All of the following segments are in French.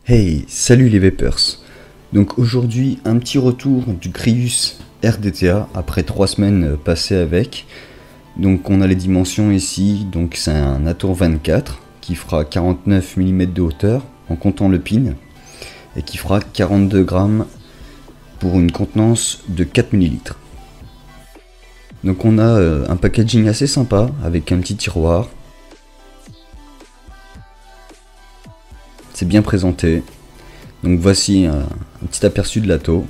Hey, salut les Vapers. Donc aujourd'hui, un petit retour du Crius RDTA après 3 semaines passées avec. Donc on a les dimensions ici, donc c'est un Atour 24 qui fera 49 mm de hauteur en comptant le pin et qui fera 42 grammes pour une contenance de 4 ml. Donc on a un packaging assez sympa avec un petit tiroir. C'est bien présenté. Donc voici un petit aperçu de l'Ato.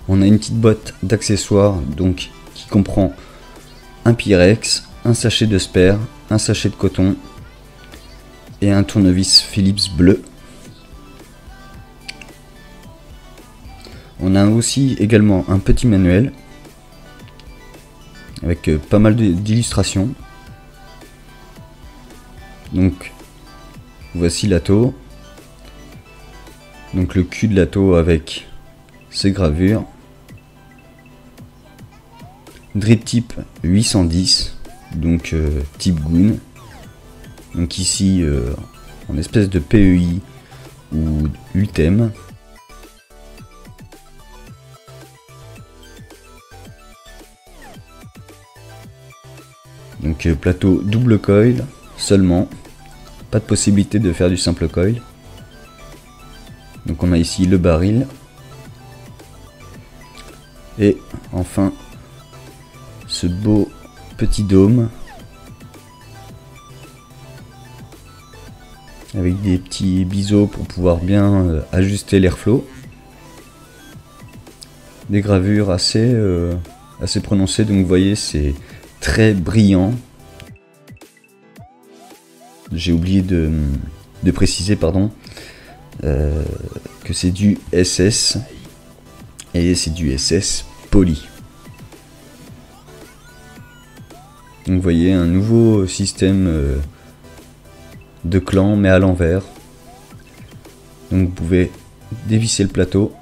On a une petite boîte d'accessoires donc qui comprend un Pyrex, un sachet de spare, un sachet de coton et un tournevis Philips bleu. On a aussi également un petit manuel avec pas mal d'illustrations. Donc voici l'Ato. Donc le cul de l'Ato avec ses gravures. Drip type 810, donc type Goon. Donc ici en espèce de PEI ou UTEM. Donc plateau double coil seulement, pas de possibilité de faire du simple coil. Donc on a ici le baril. Et enfin ce beau petit dôme avec des petits biseaux pour pouvoir bien ajuster l'airflow. Des gravures assez prononcées, donc vous voyez c'est très brillant. J'ai oublié de préciser que c'est du SS et c'est du SS poli. Donc vous voyez un nouveau système de clan mais à l'envers. Donc vous pouvez dévisser le plateau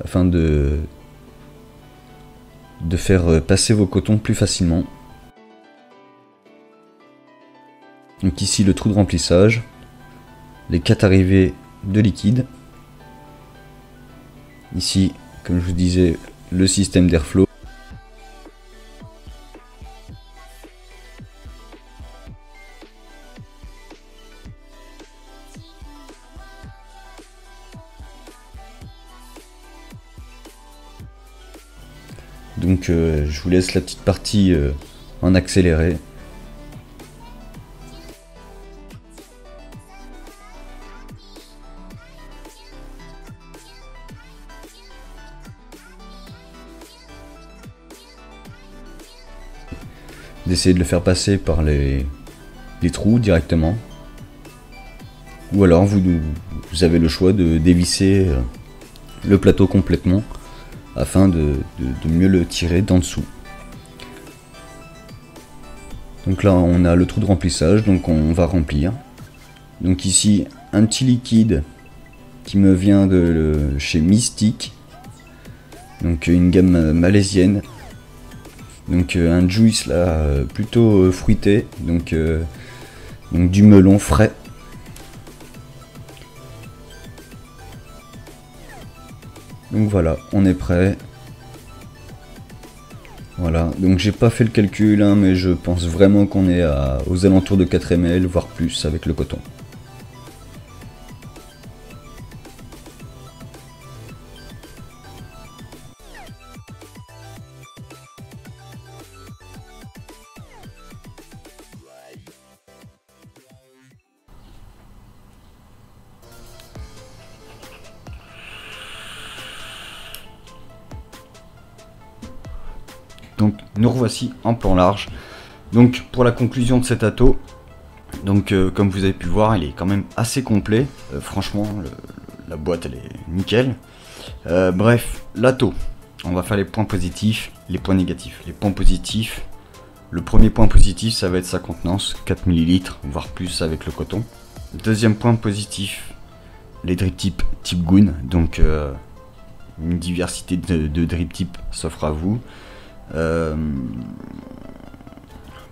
afin de faire passer vos cotons plus facilement. Donc ici le trou de remplissage, les 4 arrivées de liquide. Ici, comme je vous disais, le système d'airflow. Donc je vous laisse la petite partie en accéléré. D'essayer de le faire passer par les trous directement. Ou alors vous avez le choix de dévisser le plateau complètement afin de mieux le tirer d'en dessous. Donc là on a le trou de remplissage, donc on va remplir. Donc ici un petit liquide qui me vient de chez Mystic, donc une gamme malaisienne. Donc un juice là plutôt fruité, donc du melon frais. Donc voilà, on est prêt. Voilà, donc j'ai pas fait le calcul hein, mais je pense vraiment qu'on est aux alentours de 4 ml voire plus avec le coton. Donc nous revoici en plan large. Donc pour la conclusion de cet Ato, donc comme vous avez pu voir, il est quand même assez complet. Franchement, la boîte elle est nickel. Bref, l'Ato, on va faire les points positifs, les points négatifs. Les points positifs, le premier point positif ça va être sa contenance, 4 ml, voire plus avec le coton. Deuxième point positif, les drip type Goon, donc une diversité de drip type s'offre à vous.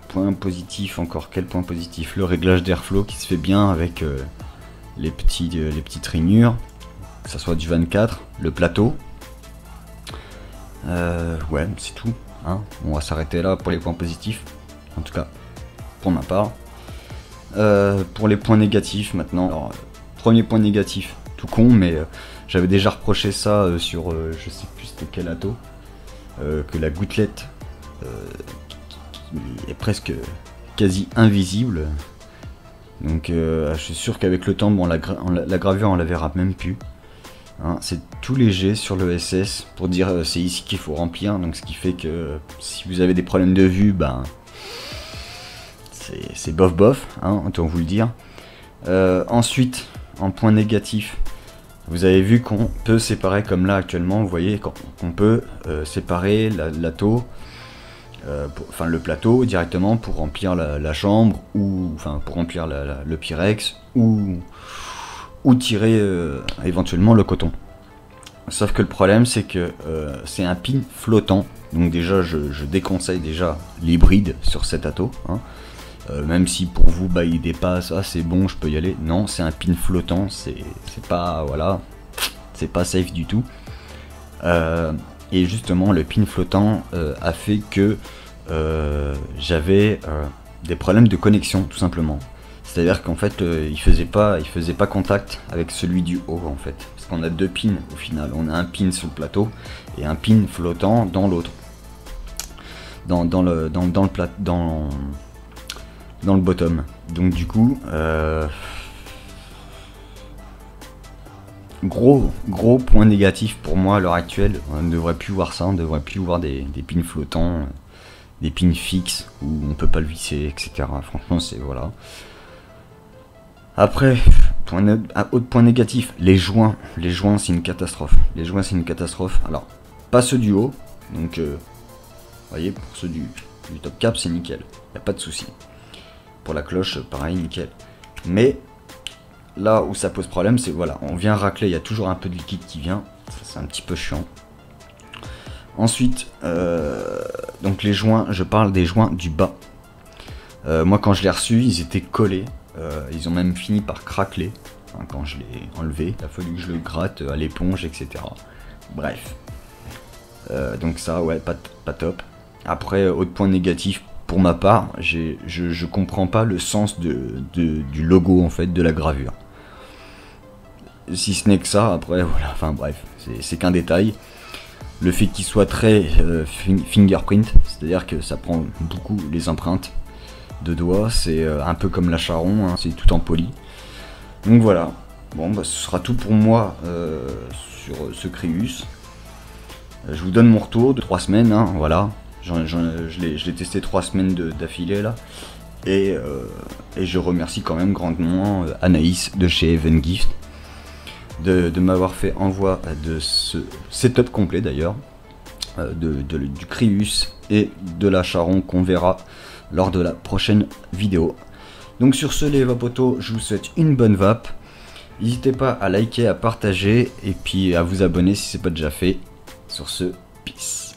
Point positif, encore quel point positif? Le réglage d'airflow qui se fait bien avec les petites rainures, que ça soit du 24, le plateau. Ouais, c'est tout. Hein. On va s'arrêter là pour les points positifs, en tout cas pour ma part. Pour les points négatifs maintenant. Alors, premier point négatif, tout con, mais j'avais déjà reproché ça sur, je sais plus c'était quel ato, que la gouttelette est presque quasi invisible. Donc je suis sûr qu'avec le temps, bon, la gravure on la verra même plus. Hein, c'est tout léger sur le SS pour dire c'est ici qu'il faut remplir. Donc ce qui fait que si vous avez des problèmes de vue, ben c'est bof bof, hein, autant vous le dire. Ensuite, en point négatif, vous avez vu qu'on peut séparer comme là actuellement, vous voyez qu'on peut séparer l'ato, enfin le plateau directement pour remplir la chambre, ou enfin pour remplir le Pyrex, ou tirer éventuellement le coton. Sauf que le problème c'est que c'est un pin flottant, donc déjà je déconseille déjà l'hybride sur cet ato, hein. Même si pour vous bah, il dépasse, ah c'est bon je peux y aller, non c'est un pin flottant, c'est pas, voilà, c'est pas safe du tout. Et justement le pin flottant a fait que j'avais des problèmes de connexion tout simplement. C'est-à-dire qu'en fait il faisait pas contact avec celui du haut en fait. Parce qu'on a deux pins au final, on a un pin sur le plateau et un pin flottant dans l'autre. Dans le bottom. Donc du coup gros point négatif pour moi à l'heure actuelle. On ne devrait plus voir ça, on ne devrait plus voir des pins flottants, des pins fixes où on peut pas le visser, etc. Franchement c'est voilà. Après, autre point négatif, les joints c'est une catastrophe. Les joints c'est une catastrophe. Alors, pas ceux du haut, donc vous voyez, pour ceux du top cap c'est nickel, y a pas de souci. Pour la cloche, pareil, nickel. Mais là où ça pose problème, c'est voilà, on vient racler, il y a toujours un peu de liquide qui vient, c'est un petit peu chiant. Ensuite, donc les joints, je parle des joints du bas. Moi quand je l'ai reçu, ils étaient collés, ils ont même fini par craqueler, hein, quand je l'ai enlevé, il a fallu que je le gratte à l'éponge, etc. Bref. Donc ça, ouais, pas top. Après, autre point négatif, pour ma part, je comprends pas le sens du logo en fait, de la gravure. Si ce n'est que ça, après, voilà, enfin bref, c'est qu'un détail. Le fait qu'il soit très fingerprint, c'est-à-dire que ça prend beaucoup les empreintes de doigts, c'est un peu comme la Charon, hein, c'est tout en poli. Donc voilà, bon bah ce sera tout pour moi sur ce Crius. Je vous donne mon retour de 3 semaines, hein, voilà. Je l'ai testé 3 semaines d'affilée là. Et je remercie quand même grandement Anaïs de chez Evengift de m'avoir fait envoi de ce setup complet d'ailleurs, du Crius et de la Charon qu'on verra lors de la prochaine vidéo. Donc sur ce les vapotos, je vous souhaite une bonne vape. N'hésitez pas à liker, à partager et puis à vous abonner si c'est pas déjà fait. Sur ce, peace.